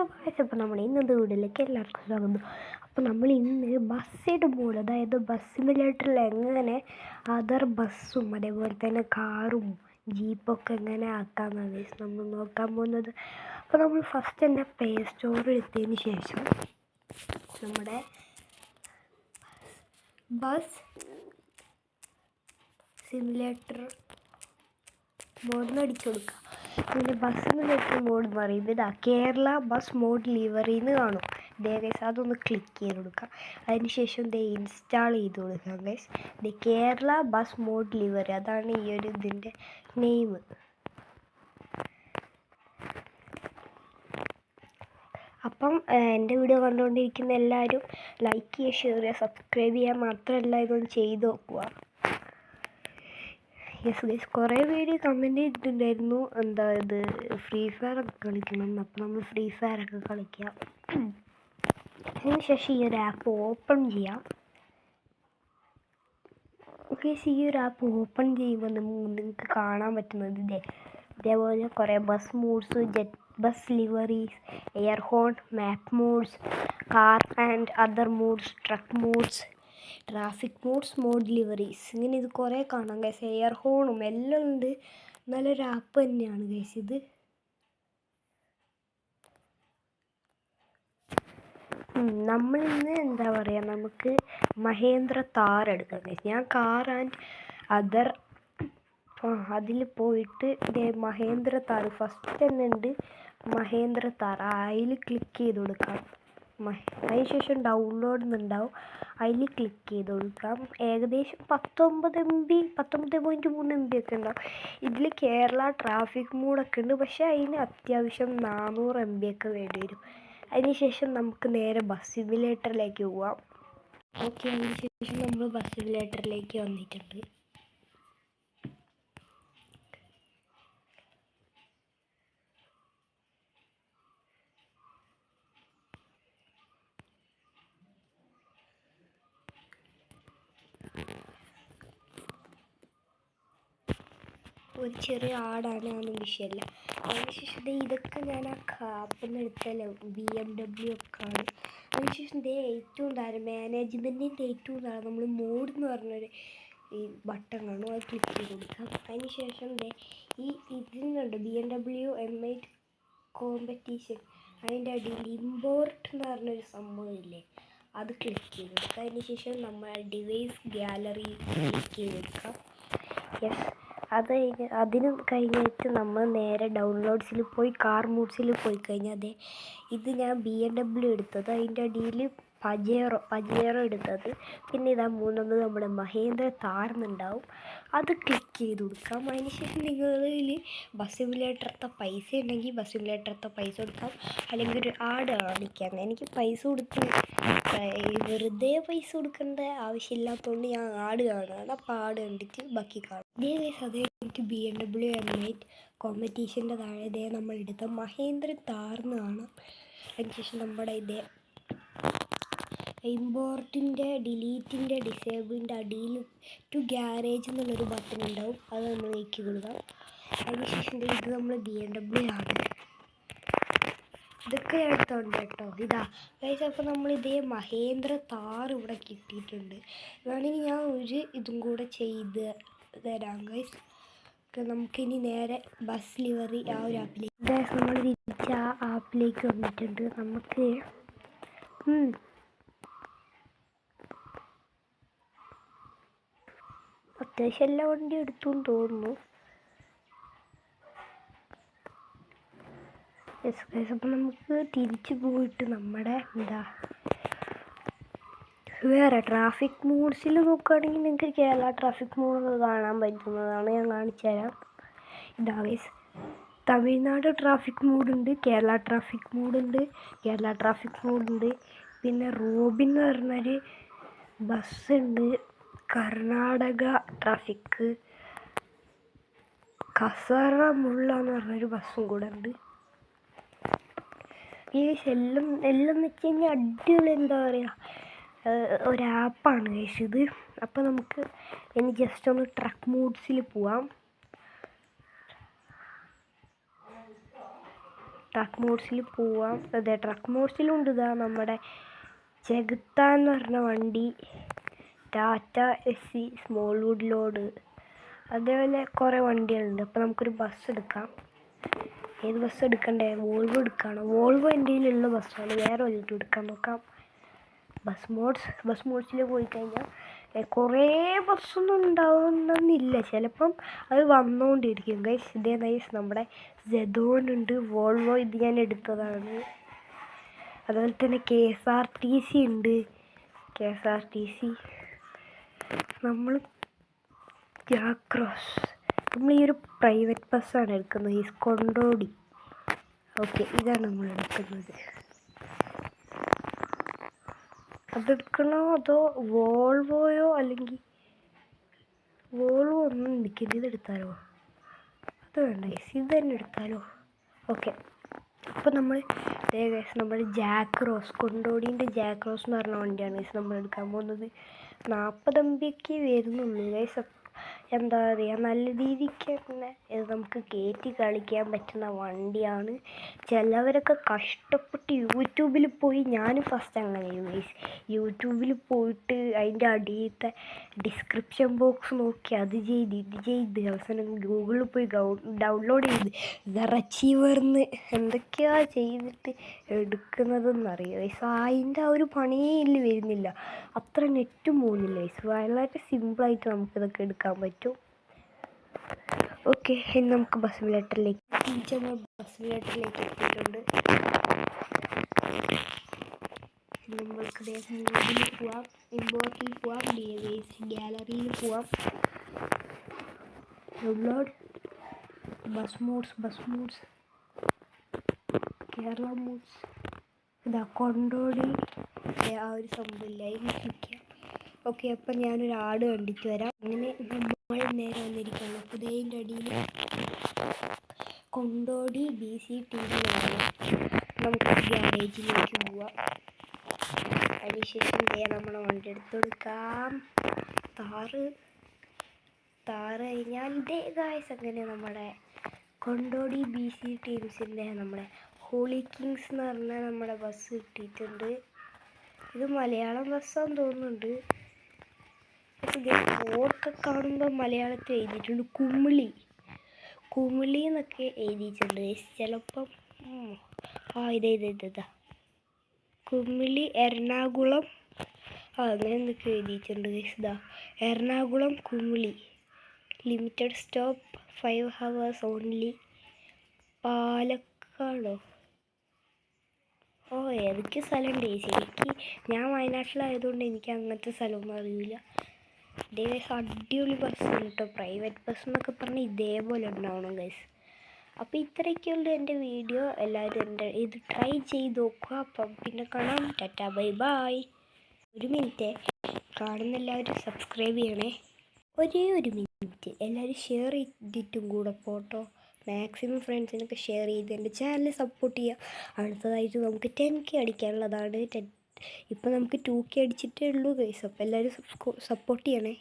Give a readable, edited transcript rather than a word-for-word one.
അപ്പോൾ നമ്മൾ ഇന്നത്തെ വീട്ടിലേക്ക് എല്ലാവർക്കും സ്വാഗതം. അപ്പോൾ നമ്മൾ ഇന്ന് ബസ്സിൻ്റെ മോഡ്, അതായത് ബസ് സിമുലേറ്ററിൽ എങ്ങനെ അതർ ബസ്സും അതേപോലെ തന്നെ കാറും ജീപ്പൊക്കെ എങ്ങനെ ആക്കാമെന്നാണ് നമ്മൾ നോക്കാൻ പോകുന്നത്. അപ്പോൾ നമ്മൾ ഫസ്റ്റ് തന്നെ പ്ലേ സ്റ്റോറിൽ എത്തിയതിന് ശേഷം നമ്മുടെ ബസ് സിമുലേറ്റർ മോഡിന് അടിച്ചു കൊടുക്കുക. പിന്നെ ബസ് സിമുലേറ്റർ മോഡ് എന്ന് പറയുമ്പോൾ ഇതാ കേരള ബസ് മോഡ് ലിവറിന്ന് കാണും. ഗൈസ് അതൊന്ന് ക്ലിക്ക് ചെയ്ത് കൊടുക്കാം. അതിനുശേഷം ഇൻസ്റ്റാൾ ചെയ്ത് കൊടുക്കാം guys. Kerala bus mod livery, അതാണ് ഈ ഒരു ഇതിൻ്റെ നെയിം. അപ്പം എൻ്റെ വീഡിയോ കണ്ടുകൊണ്ടിരിക്കുന്ന എല്ലാവരും ലൈക്ക് ചെയ്യുക, ഷെയർ ചെയ്യുക, സബ്സ്ക്രൈബ് ചെയ്യുക. മാത്രമല്ല ഇതൊന്ന് ചെയ്ത് നോക്കുക. യെസ് ഗൈസ്, കുറേ പേര് കമൻറ്റ് ചെയ്തിട്ടുണ്ടായിരുന്നു എന്താ ഇത് ഫ്രീ ഫയർ ഒക്കെ കളിക്കണം. അപ്പോൾ നമ്മൾ ഫ്രീ ഫയർ ഒക്കെ കളിക്കാം. അതിനുശേഷം ഈ ഒരു ആപ്പ് ഓപ്പൺ ചെയ്യാം. ഗൈസ്, ഈ ഒരു ആപ്പ് ഓപ്പൺ ചെയ്യുമ്പോൾ നിങ്ങൾക്ക് കാണാൻ പറ്റുന്നത് ഇതേപോലെ കുറേ bus mods, jet bus liveries, air horn, map mods, car and other mods, truck mods, traffic mods, mod liveries, ഇങ്ങനെ ഇത് കുറേ കാണാം ഗൈസ്. എയർ ഹോണും എല്ലാം ഉണ്ട്. നല്ലൊരു ആപ്പ് തന്നെയാണ് ഗൈസ് ഇത്. നമ്മളിന്ന് എന്താ പറയുക, നമുക്ക് മഹേന്ദ്ര താർ എടുക്കാം ഗൈസ്. ഞാൻ കാർ ആൻഡ് അതർ അതിൽ പോയിട്ട് മഹേന്ദ്ര താർ ഫസ്റ്റ് തന്നെ ഉണ്ട്. മഹേന്ദ്ര താർ അതിൽ ക്ലിക്ക് ചെയ്ത് കൊടുക്കാം. അതിനുശേഷം ഡൗൺലോഡ് എന്നുണ്ടാവും, അതിൽ ക്ലിക്ക് ചെയ്ത് കൊടുക്കാം. ഏകദേശം 19 MB 19.3 MB ഒക്കെ ഉണ്ടാവും. ഇതിൽ കേരള ട്രാഫിക് മൂഡൊക്കെ ഉണ്ട്, പക്ഷേ അതിന് അത്യാവശ്യം 400 MB ഒക്കെ വേണ്ടി വരും. അതിനുശേഷം നമുക്ക് നേരെ ബസ് സിമുലേറ്ററിലേക്ക് പോവാം. ഓക്കെ, അതിനുശേഷം നമ്മൾ ബസ് സിമുലേറ്ററിലേക്ക് വന്നിട്ടുണ്ട്. ഒരു ചെറിയ ആടാണ്, അതൊന്നും വിഷയമല്ല. അതിനുശേഷം ഇതൊക്കെ ഞാൻ ആ കാപ്പിൽ നിന്ന് എടുത്തല്ലേ BMW ഒക്കെ ആണ്. അതിനുശേഷം ഏറ്റവും താഴെ മാനേജ്മെൻറ്റിൻ്റെ ഏറ്റവും താഴെ നമ്മൾ മോഡ് എന്ന് പറഞ്ഞൊരു ഈ ബട്ടൺ കാണും, അത് ക്ലിക്ക് ചെയ്ത് കൊടുക്കാം. അതിനുശേഷം ഇതിനുണ്ട് BMW M8 കോമ്പറ്റീഷൻ, അതിൻ്റെ അടിയിൽ ഇമ്പോർട്ട് എന്ന് പറഞ്ഞൊരു സംഭവം ഇല്ലേ, അത് ക്ലിക്ക് ചെയ്ത് കൊടുക്കുക. അതിനുശേഷം നമ്മൾ ഡിവൈസ് ഗാലറി ക്ലിക്ക് ചെയ്ത് കൊടുക്കാം. യെസ്, അതിന് കഴിഞ്ഞിട്ട് നമ്മൾ നേരെ ഡൗൺലോഡ്സിൽ പോയി കാർ മൂഡ്സിൽ പോയി കഴിഞ്ഞാൽ ഇത് ഞാൻ BMW എടുത്തത്, അതിൻ്റെ അടിയിൽ പജേറോ എടുത്തത്, പിന്നെ ഇതാ മൂന്നാമത് നമ്മുടെ മഹേന്ദ്ര താർന്നുണ്ടാവും, അത് ക്ലിക്ക് ചെയ്ത് കൊടുക്കാം. അതിനുശേഷം നിങ്ങളിൽ ബസ് സിമുലേറ്ററത്തെ പൈസ ഉണ്ടെങ്കിൽ ബസ് സിമുലേറ്ററത്തെ പൈസ കൊടുക്കാം, അല്ലെങ്കിൽ ഒരു ആഡ് കാണിക്കാം. എനിക്ക് പൈസ കൊടുത്ത് വെറുതെ പൈസ കൊടുക്കേണ്ട ആവശ്യമില്ലാത്തതുകൊണ്ട് ഞാൻ ആഡ് കാണുകയാണ്. അപ്പോൾ ആഡ് കണ്ടിട്ട് ബാക്കി കാണും. അതേ എനിക്ക് BMW M8 കോമ്പറ്റീഷൻ്റെ താഴെ നമ്മൾ എടുത്ത മഹേന്ദ്ര താർന്ന് കാണാം. അതിനുശേഷം നമ്മുടെ ഇമ്പോർട്ടിൻ്റെ ഡിലീറ്റിൻ്റെ ഡിസേബിളിൻ്റെ അടിയിൽ ടു ഗാരേജ് എന്നുള്ളൊരു ബട്ടൺ ഉണ്ടാവും, അത് നമ്മൾ നീക്കി കൊടുക്കാം. അതിനുശേഷം ഇത് നമ്മൾ BMW ആണ്. ഇതൊക്കെ എടുത്തോണ്ട് കേട്ടോ. ഇതാ ഗൈസ്, അപ്പോൾ നമ്മൾ മഹേന്ദ്ര താർ ഇവിടെ കിട്ടിയിട്ടുണ്ട്. വേണമെങ്കിൽ ഞാൻ ഒരു ഇതും കൂടെ ചെയ്ത് തരാം ഗൈസ്. നമുക്കിനി നേരെ ബസ് ലിവറി ആ ഒരു ആപ്പിലേക്ക് ഗൈസ്, നമ്മൾ തിരിച്ച് ആ ആപ്പിലേക്ക് വന്നിട്ടുണ്ട്. നമുക്ക് അത്യാവശ്യം എല്ലാ വണ്ടി എടുത്തു എന്ന് തോന്നുന്നു. അപ്പം നമുക്ക് തിരിച്ചു പോയിട്ട് നമ്മുടെ വേറെ ട്രാഫിക് മൂഡ്സിൽ നോക്കുകയാണെങ്കിൽ നിങ്ങൾക്ക് കേരള ട്രാഫിക് മൂഡ് കാണാൻ പറ്റുന്നതാണ്. ഞാൻ കാണിച്ചു തരാം. ഇതാ ഗൈസ്, തമിഴ്നാട് ട്രാഫിക് മൂഡുണ്ട്, കേരള ട്രാഫിക് മൂഡുണ്ട്, കേരള ട്രാഫിക് മൂഡുണ്ട്, പിന്നെ റോബിൻ എന്ന് പറഞ്ഞൊരു ബസ്സുണ്ട്, കർണാടക ട്രാഫിക്, കസറമുള്ള എന്ന് പറഞ്ഞൊരു ബസ്സും കൂടെ ഉണ്ട്. ഈ എല്ലാം എന്ന് വെച്ച് കഴിഞ്ഞാൽ അടിപൊളി എന്താ പറയുക ഒരു ആപ്പാണ് ഗൈസ് ഇത്. അപ്പോൾ നമുക്ക് ഇനി ജസ്റ്റ് ഒന്ന് ട്രക്ക് മൂഡ്സിൽ പോവാം. ട്രക്ക് മോഡ്സിൽ പോവാം. അതെ, ട്രക്ക് മോഡ്സിലുണ്ട് ഇതാ നമ്മുടെ ചെകുത്താൻ എന്ന് പറഞ്ഞ വണ്ടി, Tata S small wood load, അതേപോലെ കുറേ വണ്ടികളുണ്ട്. അപ്പോൾ നമുക്കൊരു ബസ് എടുക്കാം. ഏത് ബസ് എടുക്കണ്ടേ? വോൾവോ എടുക്കണം. വോൾവോ എൻ്റെ കയ്യിലുള്ള ബസ്സാണ്, വേറെ വല്ലതും എടുക്കാൻ നോക്കാം. ബസ് മോഡ്സിൽ പോയി കഴിഞ്ഞാൽ കുറേ ബസ്സൊന്നും ഉണ്ടാവുന്നില്ല, ചിലപ്പം അത് വന്നുകൊണ്ടിരിക്കും ഗൈസ്. ഇതേ ഗൈസ് നമ്മുടെ സെഡോൺ ഉണ്ട്, വോൾവോ ഇത് ഞാൻ എടുത്തതാണ്. അതുപോലെ തന്നെ KSRTC ഉണ്ട്. KSRTC നമ്മൾ ജാക്രോസ്, നമ്മൾ ഈ ഒരു പ്രൈവറ്റ് ബസ്സാണ് എടുക്കുന്നത്, ഈ കൊണ്ടോടി. ഓക്കെ, ഇതാണ് നമ്മൾ എടുക്കുന്നത്. അതെടുക്കണോ അതോ വോൾവോയോ? അല്ലെങ്കിൽ വോൾവോ ഒന്നും നിൽക്കില്ല, ഇതെടുത്താലോ? അത് വേണ്ട, ഇത് തന്നെ എടുത്താലോ? ഓക്കെ, അപ്പോൾ നമ്മൾ നമ്മൾ ജാക്രോസ്, കൊണ്ടോടീൻ്റെ ജാക്രോസ് എന്ന് പറഞ്ഞ വണ്ടിയാണ് നമ്മൾ എടുക്കാൻ പോകുന്നത്. 40 MB വരുന്നുള്ളൂ ഗൈസ്. എന്താ പറയുക, നല്ല രീതിക്ക് തന്നെ ഇത് നമുക്ക് കയറ്റി കളിക്കാൻ പറ്റുന്ന വണ്ടിയാണ്. ചിലവരൊക്കെ കഷ്ടപ്പെട്ട് യൂട്യൂബിൽ പോയി, ഞാനും ഫസ്റ്റ് അങ്ങനെ യൂട്യൂബിൽ പോയിട്ട് അതിൻ്റെ അടിയിലത്തെ ഡിസ്ക്രിപ്ഷൻ ബോക്സ് നോക്കി അത് ചെയ്ത് അവസാനം ഗൂഗിളിൽ പോയി ഡൗൺലോഡ് ചെയ്ത് അച്ചീവർന്ന് എന്തൊക്കെയാ ചെയ്തിട്ട് എടുക്കുന്നതെന്നറിയാം ഗൈസ്. അതിൻ്റെ ആ ഒരു പണിയേ ഇല്ല, വരുന്നില്ല, അത്ര നെറ്റും പോകുന്നില്ല ഗൈസ്. വളരെ സിമ്പിളായിട്ട് നമുക്കിതൊക്കെ എടുക്കാൻ പറ്റും. ഓക്കെ, ഇനി നമുക്ക് ബസ് സിമുലേറ്ററിലേക്ക് എത്തിയിട്ടുണ്ട്. നമ്മൾക്ക് മൂവിൽ പോവാം, ഇമ്പോർട്ടിൽ പോവാം, ഗാലറിയിൽ പോവാം. Download bus modes Kerala modes. ഇതാ കൊണ്ടോടി ആ ഒരു സംഭവമില്ല, അതിൽ ക്ലിക്ക് ചെയ്യാം. ഓക്കെ, അപ്പം ഞാനൊരു ആട് കണ്ടിട്ട് വരാം. അങ്ങനെ നമ്മൾ നേരെ വന്നിരിക്കുകയാണ്. അപ്പോൾ ഇതിൻ്റെ അടിയിൽ കൊണ്ടോടി BCTV നമുക്ക് ഗ്യാരേജിലേക്ക് പോവാം. അതിനുശേഷം നമ്മളെ വണ്ടി എടുത്തെടുക്കാം. താറ് കഴിഞ്ഞാൽ ഇതേ ഗായ്സ്, അങ്ങനെ നമ്മുടെ കൊണ്ടോടി BCTVസിൻ്റെ നമ്മുടെ ഹോളി കിങ്സ് എന്ന് പറഞ്ഞാൽ നമ്മുടെ ബസ് കിട്ടിയിട്ടുണ്ട്. ഇത് മലയാളം ബസ്സാന്ന് തോന്നുന്നുണ്ട്. ബോർഡൊക്കെ കാണുമ്പോൾ മലയാളത്തിൽ എഴുതിയിട്ടുണ്ട്, കുമിളി എന്നൊക്കെ എഴുതിയിട്ടുണ്ട്. ചിലപ്പം ഇതാ കുമിളി എറണാകുളം അങ്ങനെ എന്തൊക്കെ എഴുതിയിട്ടുണ്ട്. ഇതാ Ernakulam Kumily limited stop 5 hours only. പാലക്കാടോ? ഏതൊക്കെ സ്ഥലമുണ്ട് ശരിക്കും. ഞാൻ വയനാട്ടിലായതുകൊണ്ട് എനിക്ക് അങ്ങനത്തെ സ്ഥലമൊന്നും അറിയില്ല. അടിപൊളി ബസ്സാണ് കേട്ടോ. പ്രൈവറ്റ് ബസ് എന്നൊക്കെ പറഞ്ഞാൽ ഇതേപോലെ ഉണ്ടാവണം ഗൈസ്. അപ്പോൾ ഇത്രയൊക്കെയുള്ളൂ എൻ്റെ വീഡിയോ. എല്ലാവരും ഇത് ട്രൈ ചെയ്ത് നോക്കുക. അപ്പം പിന്നെ കാണാം. Tata bye bye. ഒരു മിനിറ്റ്, കാണുന്ന എല്ലാവരും സബ്സ്ക്രൈബ് ചെയ്യണേ. ഒരു മിനിറ്റ്, എല്ലാവരും ഷെയർ ചെയ്തിട്ടും കൂടെ പോട്ടോ. മാക്സിമം ഫ്രണ്ട്സിനൊക്കെ ഷെയർ ചെയ്ത് എൻ്റെ ചാനൽ സപ്പോർട്ട് ചെയ്യുക. അടുത്തതായിട്ട് നമുക്ക് 10K അടിക്കാനുള്ളതാണ്. ഇപ്പം നമുക്ക് 2K അടിച്ചിട്ടേ ഉള്ളൂ ഗൈസ്. അപ്പോൾ എല്ലാവരും സപ്പോർട്ട് ചെയ്യണേ.